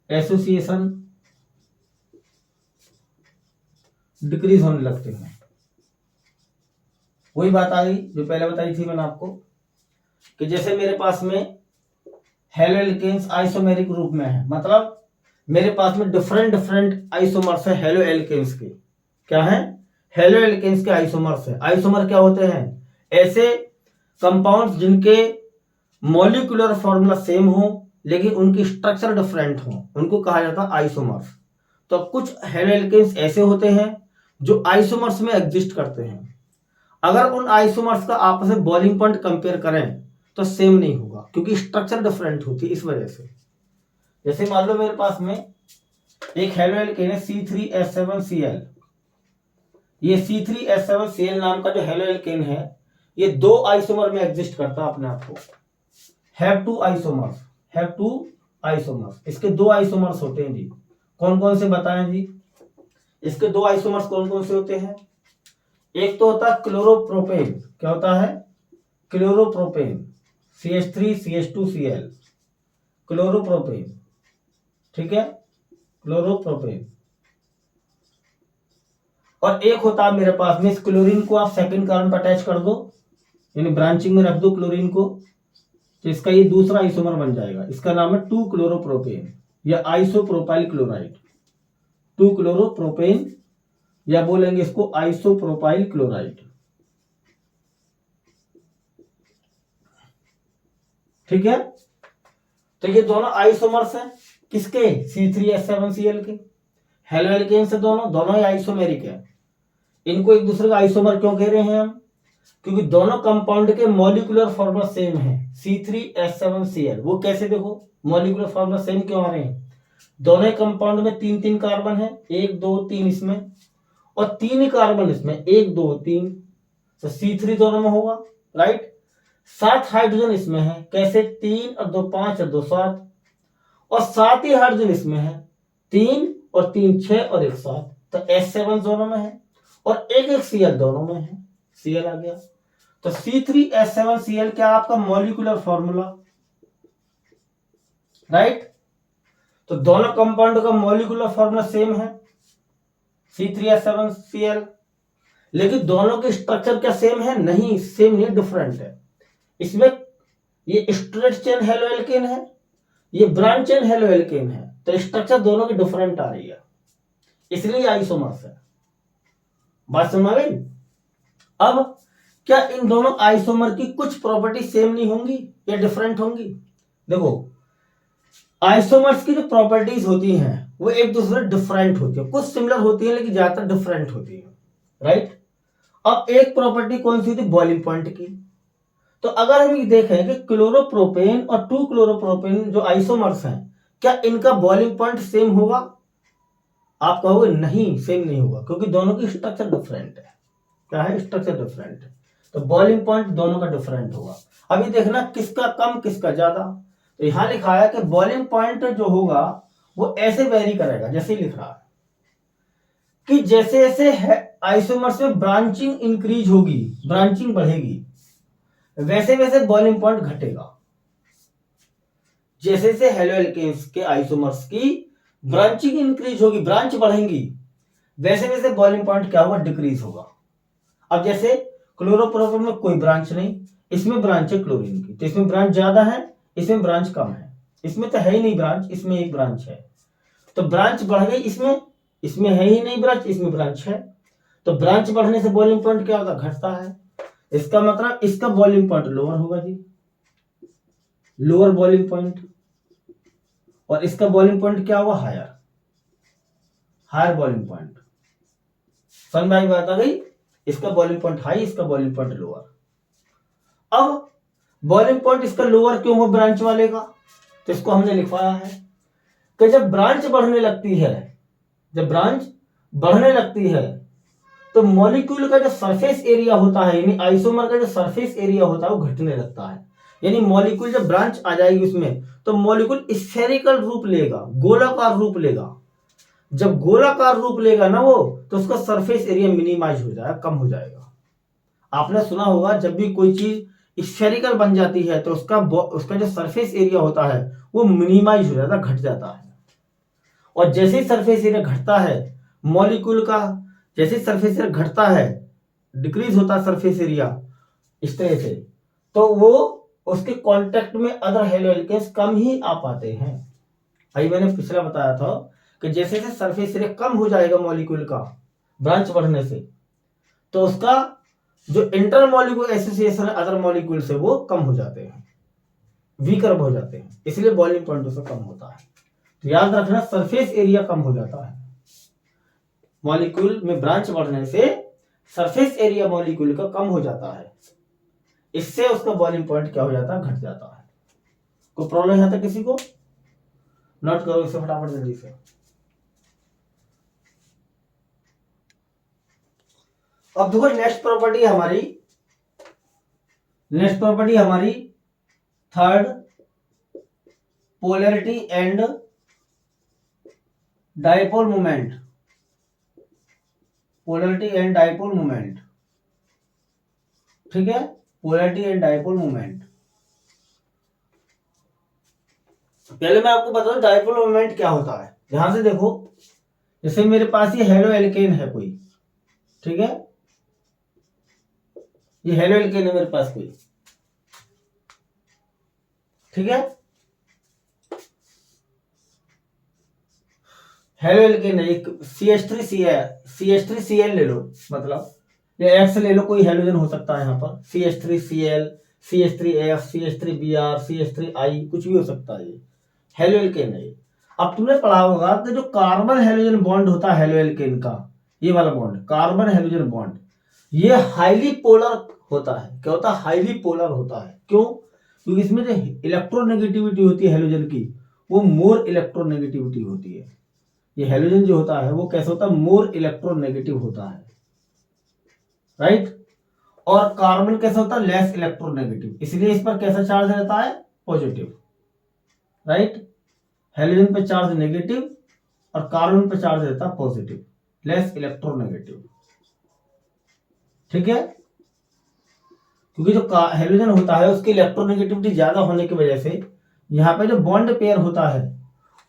association decrease होने लगते हैं। वही बात आ गई जो पहले बताई थी मैंने आपको कि जैसे मेरे पास में हेलोएल्केन्स आइसोमेरिक रूप में है, मतलब मेरे पास में डिफरेंट आइसोमर्स है हेलोएल्केन्स के। क्या है? हेलोएल्केन्स के आइसोमर्स है। आइसोमर क्या होते हैं? ऐसे कंपाउंड्स जिनके मॉलिक्यूलर फॉर्मूला सेम हो लेकिन उनकी स्ट्रक्चर डिफरेंट हो, उनको कहा जाता है आइसोमर्स। तो कुछ हेलोएल्केन्स ऐसे होते हैं जो आइसोमर्स में एग्जिस्ट करते हैं। अगर उन आइसोमर्स का आपस में बॉइलिंग पॉइंट कंपेयर करें तो सेम नहीं होगा क्योंकि स्ट्रक्चर डिफरेंट होती है। इस वजह से जैसे मान लो मेरे पास में एक हेलोएल्केन है C3H7Cl। ये C3H7Cl नाम का जो हेलोएल्केन है ये 2 आइसोमर में एग्जिस्ट करता है अपने आप को। Have to isomers. इसके 2 आइसोमर्स होते हैं जी। कौन कौन से बताएं जी? इसके 2 आइसोमर्स कौन कौन से होते हैं? एक तो होता है क्लोरोप्रोपेन, क्या होता है, क्लोरोप्रोपेन, CH3CH2Cl, क्लोरोप्रोपेन, ठीक है, क्लोरोप्रोपेन। और एक होता है मेरे पास में, इस क्लोरीन को आप सेकंड कार्बन पर अटैच कर दो, यानी ब्रांचिंग में रख दो क्लोरीन को, तो इसका ये दूसरा आइसोमर बन जाएगा, इसका नाम है 2 क्लोरोप्रोपेन या आइसोप्रोपाइल क्लोराइड, 2 क्लोरोप्रोपेन या बोलेंगे इसको आइसोप्रोपाइल क्लोराइड, ठीक है। तो ये दोनों आइसोमर्स हैं किसके, C3H7Cl के, हेलो एल्केन से दोनों ही आइसोमेरिक है। इनको एक दूसरे का आइसोमर क्यों कह रहे हैं हम, क्योंकि दोनों कंपाउंड के मॉलिक्यूलर फॉर्मूला सेम है, C3H7Cl। वो कैसे, देखो मॉलिक्यूलर फॉर्मूला सेम क्यों आ रहे हैं, दोनों ही कंपाउंड में 3 कार्बन है, 1 2 3 इसमें, और 3 ही कार्बन इसमें, 1 2 3, तो C3 दोनों में होगा, राइट। 7 हाइड्रोजन इसमें है, कैसे, 3 और 2 5 और 2 7, और 7 ही हाइड्रोजन इसमें है, 3 और 3 6 और 1 7, तो H7 दोनों में है, और एक Cl दोनों में है, Cl आ गया। तो C3H7Cl क्या आपका मॉलिक्यूलर फॉर्मूला, राइट। तो दोनों कंपाउंड का मॉलिक्यूलर फॉर्मूला सेम है, C3H7Cl, लेकिन दोनों के स्ट्रक्चर क्या सेम है, नहीं सेम नहीं, डिफरेंट है। इसमें ये स्ट्रेट चेन हेलो एल्केन है, ये ब्रांच चेन हेलो एल्केन है, तो स्ट्रक्चर दोनों की डिफरेंट आ रही है, इसलिए आइसोमर्स है। बात समझ गई। अब क्या इन दोनों आइसोमर की कुछ प्रॉपर्टी सेम नहीं होंगी या डिफरेंट होंगी, देखो आइसोमर्स की जो प्रॉपर्टीज होती हैं वो एक दूसरे डिफरेंट होती है, कुछ सिमिलर होती है लेकिन ज्यादातर डिफरेंट होती है, राइट। अब एक प्रॉपर्टी कौन सी होती है, बॉइलिंग पॉइंट की। तो अगर हम ये देखें कि क्लोरोप्रोपेन और 2 क्लोरोप्रोपेन जो आइसोमर्स हैं, क्या इनका बॉइलिंग पॉइंट सेम होगा, आप कहोगे नहीं सेम नहीं होगा, क्योंकि दोनों की स्ट्रक्चर डिफरेंट है, क्या है, स्ट्रक्चर डिफरेंट है, तो बॉइलिंग पॉइंट दोनों का डिफरेंट होगा। अभी देखना किसका कम किसका ज्यादा, तो यहां लिखा है कि बॉइलिंग पॉइंट जो होगा वो ऐसे वेरी करेगा, जैसे ही लिख रहा है कि जैसे जैसे आइसोमर्स में ब्रांचिंग इंक्रीज होगी, ब्रांचिंग बढ़ेगी, वैसे वैसे बॉइलिंग पॉइंट घटेगा। जैसे जैसे हेलो एल्केन्स के आइसोमर्स की ब्रांचिंग इंक्रीज होगी, ब्रांच बढ़ेंगी, वैसे वैसे बॉइलिंग पॉइंट क्या होगा, डिक्रीज होगा। अब जैसे क्लोरोप्रोपेन में कोई ब्रांच नहीं, इसमें ब्रांच है क्लोरीन की, तो इसमें ब्रांच ज्यादा है, इसमें ब्रांच कम है, इसमें तो है ही नहीं ब्रांच, इसमें एक ब्रांच है, तो ब्रांच बढ़ गई इसमें, इसमें है ही नहीं ब्रांच, इसमें ब्रांच है, तो ब्रांच बढ़ने से बॉइलिंग पॉइंट क्या होगा, घटता है। इसका मतलब इसका बॉइलिंग पॉइंट लोअर होगा जी, लोअर बॉइलिंग पॉइंट, और इसका बॉइलिंग पॉइंट क्या होगा, हायर, हायर बॉइलिंग पॉइंट। समझ में आई बात आ गई, इसका बॉइलिंग पॉइंट हाई, इसका बॉइलिंग पॉइंट लोअर। अब बॉइलिंग पॉइंट इसका लोअर क्यों हो ब्रांच वाले का, तो इसको हमने लिखवाया है कि जब ब्रांच बढ़ने लगती है, जब ब्रांच बढ़ने लगती है तो मॉलिक्यूल का जो सरफेस एरिया होता है, यानी आइसोमर का जो सरफेस एरिया होता है वो घटने लगता है। यानी मॉलिक्यूल जब ब्रांच आ जाएगी उसमें, तो मॉलिक्यूल स्फेरिकल रूप लेगा, गोलाकार रूप लेगा। जब गोलाकार रूप लेगा ना वो, तो उसका सरफेस एरिया मिनिमाइज हो जाएगा, कम हो जाएगा। आपने सुना होगा जब भी कोई चीज स्फेरिकल बन जाती है तो उसका जो सरफेस एरिया होता है वो मिनिमाइज हो जाता है, घट जाता है। और जैसे ही सरफेस एरिया घटता है मॉलिक्यूल का, जैसे सरफेस एरिया घटता है, डिक्रीज होता है सरफेस एरिया इस तरह से, तो वो उसके कांटेक्ट में अदर हेलो एल्केन्स कम ही आ पाते हैं। अभी मैंने पिछला बताया था कि जैसे जैसे सरफेस एरिया कम हो जाएगा मॉलिक्यूल का ब्रांच बढ़ने से, तो उसका जो इंटर मॉलिक्यूल एसोसिएशन है अदर मॉलिक्यूल से वो कम हो जाते हैं, वीकर हो जाते हैं, इसलिए बॉइलिंग पॉइंट उसका कम होता है। तो याद रखना सरफेस एरिया कम हो जाता है, मॉलिक्यूल में ब्रांच बढ़ने से सरफेस एरिया मॉलिक्यूल का कम हो जाता है, इससे उसका बॉइलिंग पॉइंट क्या हो जाता है, घट जाता है। कोई प्रॉब्लम यहां तक किसी को, नोट करो इसे फटाफट जल्दी से। अब देखो नेक्स्ट प्रॉपर्टी हमारी third, polarity and dipole moment, polarity and dipole moment. ठीक है, पोलैरिटी एंड डाइपोल मोमेंट। पहले मैं आपको बता दूं डाइपोल मोमेंट क्या होता है। ध्यान से देखो, जैसे मेरे पास ये हेलो एल्केन है कोई, ठीक है, ये हेलो एल्केन है मेरे पास कोई, ठीक है, हेलो एल्केन है एक CH3Cl ले लो, मतलब या X ले लो, कोई हेलोजन हो सकता है यहाँ पर, CH3Cl, CH3F, CH3Br, CH3I, कुछ भी हो सकता है, ये हेलो एल्केन है। अब तुमने पढ़ा होगा कि जो कार्बन हेलोजन बॉन्ड होता है हेलो एल्केन का, ये वाला बॉन्ड कार्बन हेलोजन बॉन्ड, ये हाईली पोलर होता है। क्या होता है? हाईली पोलर होता है। क्यों? क्योंकि इसमें जो इलेक्ट्रोनेगेटिविटी होती है हेलोजन की, वो मोर इलेक्ट्रोनेगेटिविटी होती है। ये हेलोजन जो होता है वो कैसा होता है? मोर इलेक्ट्रोनेगेटिव होता है, राइट। और कार्बन कैसा होता है? लेस इलेक्ट्रोनेगेटिव, इसलिए इस पर कैसा चार्ज रहता है? Positive, right. हेलोजन पे चार्ज नेगेटिव और कार्बन पे चार्ज रहता है पॉजिटिव, लेस इलेक्ट्रोनेगेटिव, ठीक है। क्योंकि जो हेलोजन होता है उसकी इलेक्ट्रोनेगेटिविटी ज्यादा होने की वजह से यहाँ पे जो बॉन्ड पेयर होता है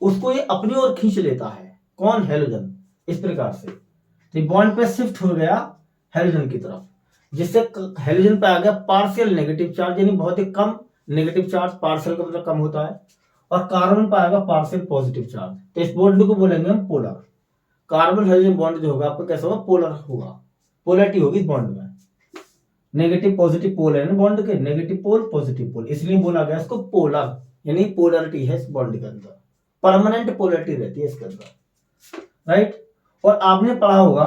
उसको ये अपनी ओर खींच लेता है। कौन? हेलोजन। इस प्रकार से तो बॉन्ड पे शिफ्ट हो गया हेलोजन की तरफ, जिससे हेलोजन पे आ गया पार्शियल नेगेटिव चार्ज, यानी बहुत ही कम नेगेटिव चार्ज, पार्शियल का मतलब कम होता है, और कार्बन पे आएगा पार्शियल पॉजिटिव चार्ज। तो इस बॉन्ड को बोलेंगे हम पोलर। कार्बन हेलोजन बॉन्ड जो होगा आपका कैसा होगा? पोलर होगा, पोलैरिटी होगी इस बॉन्ड में, नेगेटिव पॉजिटिव पोल है ना बॉन्ड के, नेगेटिव पोल पॉजिटिव पोल, इसलिए बोला गया इसको पोलर, यानी पोलैरिटी है इस बॉन्ड के अंदर, परमानेंट पोलैरिटी रहती है इसके अंदर, राइट। और आपने पढ़ा होगा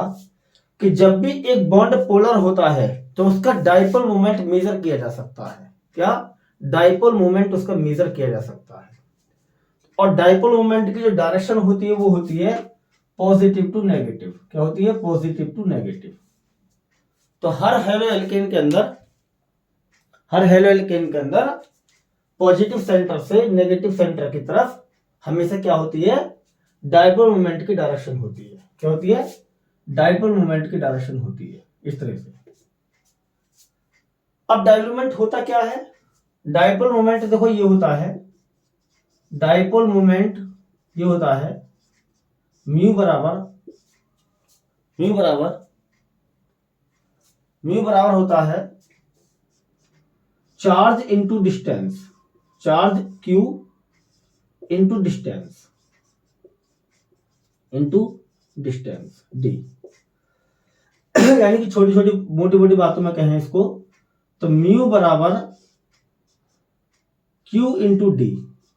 कि जब भी एक बॉन्ड पोलर होता है तो उसका डाइपोल मोमेंट मेजर किया जा सकता है। क्या? डाइपोल मोमेंट उसका मेजर किया जा सकता है। और डाइपोल मोमेंट की जो डायरेक्शन होती है वो होती है पॉजिटिव टू नेगेटिव। क्या होती है? Positive to negative. तो हर हेलो एल्केन के अंदर पॉजिटिव सेंटर से नेगेटिव सेंटर की तरफ हमेशा क्या होती है? डाइपोल मोमेंट की डायरेक्शन होती है। क्या होती है? डाइपोल मोमेंट की डायरेक्शन होती है इस तरह से। अब डाइपोल मोमेंट होता क्या है? डाइपोल मोमेंट देखो ये होता है, डाइपोल मोमेंट ये होता है म्यू बराबर होता है charge into distance, charge Q into distance D. यानी कि छोटी छोटी मोटी मोटी बातों में कहें इसको तो म्यू बराबर क्यू इंटू डी।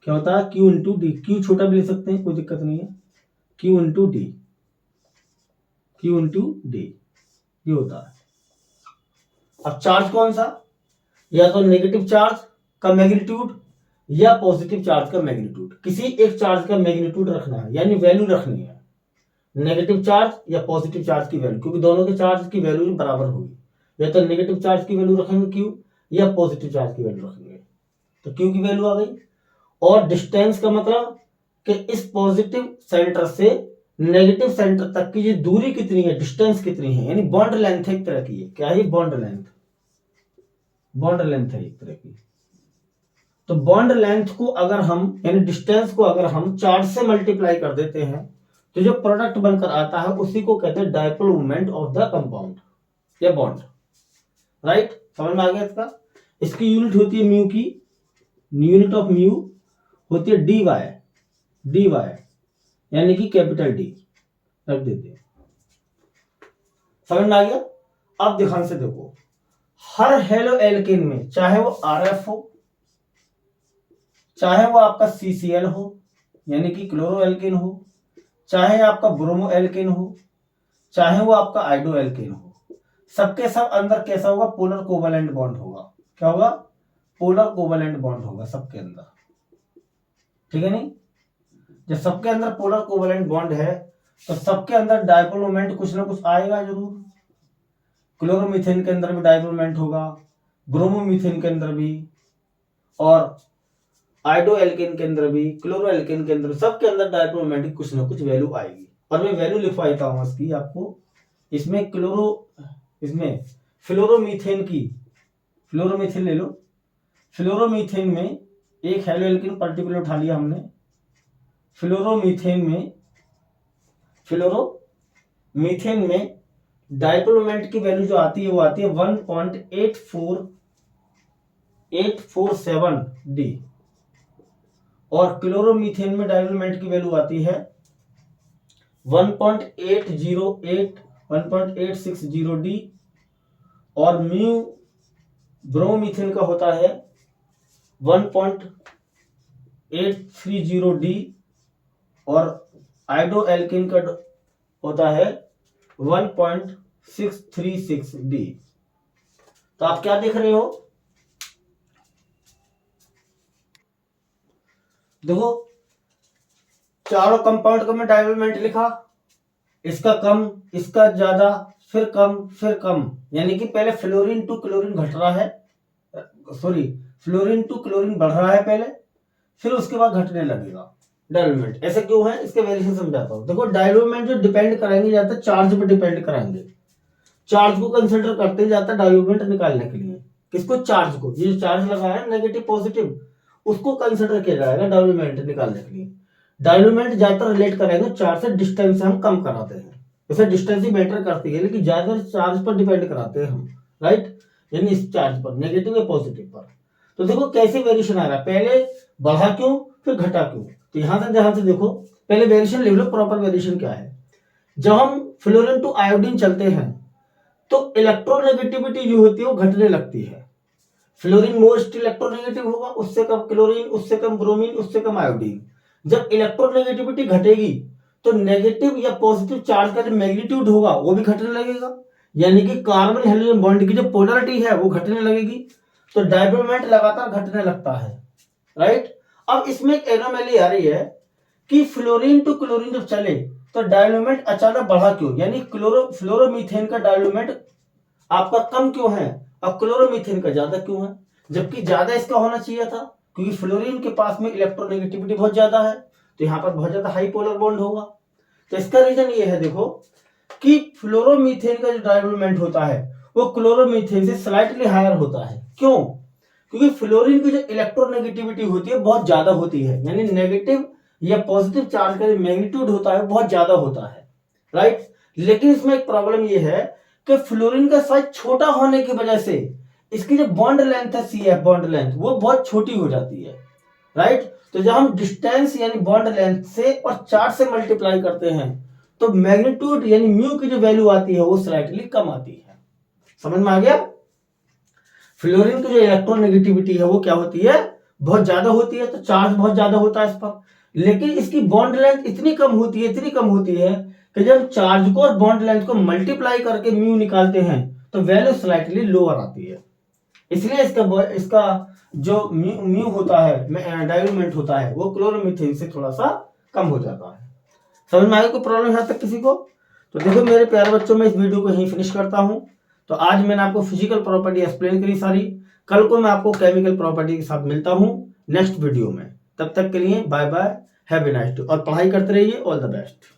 क्या होता है? Q into D. क्यू छोटा भी ले सकते हैं, कोई दिक्कत नहीं है। क्यू इंटू डी ये होता है। अब चार्ज कौन सा? या तो नेगेटिव चार्ज का मैग्नीट्यूड या पॉजिटिव चार्ज का मैग्नीट्यूड, किसी एक चार्ज का मैग्नीट्यूड रखना है, यानी वैल्यू रखनी है, नेगेटिव चार्ज या पॉजिटिव चार्ज की वैल्यू, क्योंकि दोनों के चार्ज की वैल्यू बराबर होगी। या तो नेगेटिव चार्ज की वैल्यू रखेंगे क्यू, या पॉजिटिव चार्ज की वैल्यू रखेंगे, तो क्यू की वैल्यू आ गई। और डिस्टेंस का मतलब कि इस पॉजिटिव सेंटर से नेगेटिव सेंटर तक की ये दूरी कितनी है, डिस्टेंस कितनी है, यानी बॉन्ड लेंथ एक तरह की है। क्या है? बॉन्ड लेंथ है एक तरह की। तो बॉन्ड लेंथ को अगर हम, यानी डिस्टेंस को अगर हम चार्ज से मल्टीप्लाई कर देते हैं तो जो प्रोडक्ट बनकर आता है उसी को कहते हैं dipole moment of the compound या बॉन्ड, राइट। समझ में आ गया इसका? इसकी यूनिट होती है म्यू की, यूनिट ऑफ म्यू होती है dy, यानी कि कैपिटल डी रख देते हैं। समझ में आ गया? अब ध्यान से देखो, हर हेलो एल्केन में चाहे वो RF हो, चाहे वो आपका CCl हो यानी कि क्लोरो एल्केन हो, चाहे आपका ब्रोमो एल्केन हो, चाहे वो आपका आइडो एल्केन हो, सबके सब अंदर कैसा होगा? पोलर कोवैलेंट बॉन्ड होगा। क्या होगा? पोलर कोवैलेंट बॉन्ड होगा सबके अंदर, ठीक है नहीं? जब सबके अंदर पोलर कोवैलेंट बॉन्ड है तो सबके अंदर डाइपोल मोमेंट कुछ ना कुछ आएगा जरूर। क्लोरोमीथेन के अंदर भी डाइपोल मोमेंट होगा, ब्रोमोमीथेन के अंदर भी, और आइडो एल्केन के अंदर भी, क्लोरो एल्केन के अंदर, सबके अंदर डाइपोल मोमेंट की कुछ ना कुछ वैल्यू आएगी। और मैं वैल्यू लिखवा देता हूं इसकी आपको। इसमें फ्लोरोमीथेन की फ्लोरोमीथेन ले लो। फ्लोरोमीथेन में एक हेलो एल्किन पर्टिकुलर उठा लिया हमने। फ्लोरोमीथेन में डाइपोल मोमेंट की वैल्यू जो आती है वो आती है 1.847 डी, और क्लोरोमीथेन में डाइपोल मोमेंट की वैल्यू आती है 1.860 डी, और म्यू ब्रोमीथेन का होता है 1.830 डी, और आइडो एल्किन का होता है 1.636 डी। तो आप क्या देख रहे हो, देखो चारों कंपाउंड को मैं डाइवोल्यूमेंट लिखा, इसका कम, इसका ज्यादा, फिर कम, फिर कम, यानी कि पहले फ्लोरीन टू क्लोरीन घट रहा है, सॉरी फ्लोरीन टू क्लोरीन बढ़ रहा है पहले, फिर उसके बाद घटने लगेगा डाइवोल्यूमेंट। ऐसे क्यों है, इसके वेरिएशन समझाता हूं। देखो डाइवोल्यूमेंट जो डिपेंड कराएंगे ज्यादा चार्ज पर डिपेंड कराएंगे, चार्ज को कंसिडर करते जाता डाइवोल्यूमेंट निकालने के लिए। किसको, चार्ज को, ये जो चार्ज लगा है नेगेटिव पॉजिटिव, उसको कंसिडर किया जाएगा डाइवोल्यूमेंट निकालने के लिए। डाइवोल्यूमेंट ज्यादातर रिलेट करेंगे चार्ज से, डिस्टेंस से हम कम कराते हैं, वैसे डिस्टेंस ही मैटर करती है, लेकिन ज्यादातर चार्ज पर डिपेंड कराते हैं हम, राइट, यानी इस चार्ज पर, नेगेटिव या पॉजिटिव पर। तो देखो कैसे वेरिएशन आ रहा है, पहले बढ़ा क्यों फिर घटा क्यों। तो यहां से देखो, पहले वेरिएशन ले लो, प्रॉपर वेरिएशन क्या है। जब हम फ्लोरीन टू आयोडीन चलते हैं तो इलेक्ट्रोनेगेटिविटी जो होती है वो घटने लगती है। फ्लोरीन मोस्ट इलेक्ट्रोनेगेटिव होगा, उससे कम क्लोरीन, उससे कम ब्रोमीन, उससे कम आयोडीन। जब इलेक्ट्रोनेगेटिविटी घटेगी तो नेगेटिव या पॉजिटिव चार्ज का जो मैग्नीट्यूड होगा वो भी घटने लगेगा, यानी कि कार्बन हाइड्रोजन बॉन्ड की जो पोलरिटी है वो घटने लगेगी। तो डाइवोल्यूमेंट लगातार घटने लगता है, राइट। अब इसमें एक एनोमली आ रही है कि फ्लोरीन टू क्लोरीन जब चले तो डाइवोल्यूमेंट अचानक बढ़ा क्यों, यानी फ्लोरोमीथेन का डाइवोल्यूमेंट आपका कम क्यों है और क्लोरोमीथेन का ज्यादा क्यों है, जबकि ज्यादा इसका होना चाहिए था, क्योंकि फ्लोरीन के पास में इलेक्ट्रोनेगेटिविटी बहुत ज्यादा है, तो यहाँ पर बहुत ज्यादा हाई पोलर बॉन्ड होगा। तो इसका रीजन ये है देखो कि फ्लोरोमीथेन का जो डाइवोल्यूमेंट होता है वो क्लोरोमीथेन से स्लाइटली हायर होता है। क्यों, क्योंकि फ्लोरीन की जो इलेक्ट्रोनेगेटिविटी होती है बहुत ज्यादा होती है, यानी नेगेटिव या पॉजिटिव चार्ज का जो मैग्नीट्यूड होता है बहुत ज्यादा होता है, राइट। लेकिन इसमें एक प्रॉब्लम ये है कि फ्लोरीन का साइज छोटा होने की वजह से इसकी जो बॉन्ड लेंथ है, CF बॉन्ड लेंथ, वो बहुत छोटी हो जाती है, राइट। तो जब हम डिस्टेंस यानी बॉन्ड लेंथ से और चार्ज से मल्टीप्लाई करते हैं तो मैग्नीट्यूड यानी म्यू की जो वैल्यू आती है वो स्लाइटली कम आती है। समझ में आ गया। फ्लोरीन की जो इलेक्ट्रोनेगेटिविटी है वो क्या होती है, बहुत ज्यादा होती है, तो चार्ज बहुत ज्यादा होता है इस पर, लेकिन इसकी बॉन्ड लेंथ इतनी कम होती है कि जब चार्ज को और बॉन्ड लेंथ को मल्टीप्लाई करके म्यू निकालते हैं तो वैल्यू स्लाइटली लोअर आती है। इसलिए इसका जो म्यू होता है, डाइवोल्यूमेंट होता है, वो क्लोरोमीथेन से थोड़ा सा कम हो जाता है। समझ में आया कोई प्रॉब्लम यहाँ तक किसी को। तो देखो मेरे प्यारे बच्चों, मैं इस वीडियो को यहीं फिनिश करता हूँ। तो आज मैंने आपको फिजिकल प्रॉपर्टी एक्सप्लेन करी सारी, कल को मैं आपको केमिकल प्रॉपर्टी के साथ मिलता हूँ नेक्स्ट वीडियो में। तब तक के लिए bye bye, have a nice day, और पढ़ाई करते रहिए। All the best.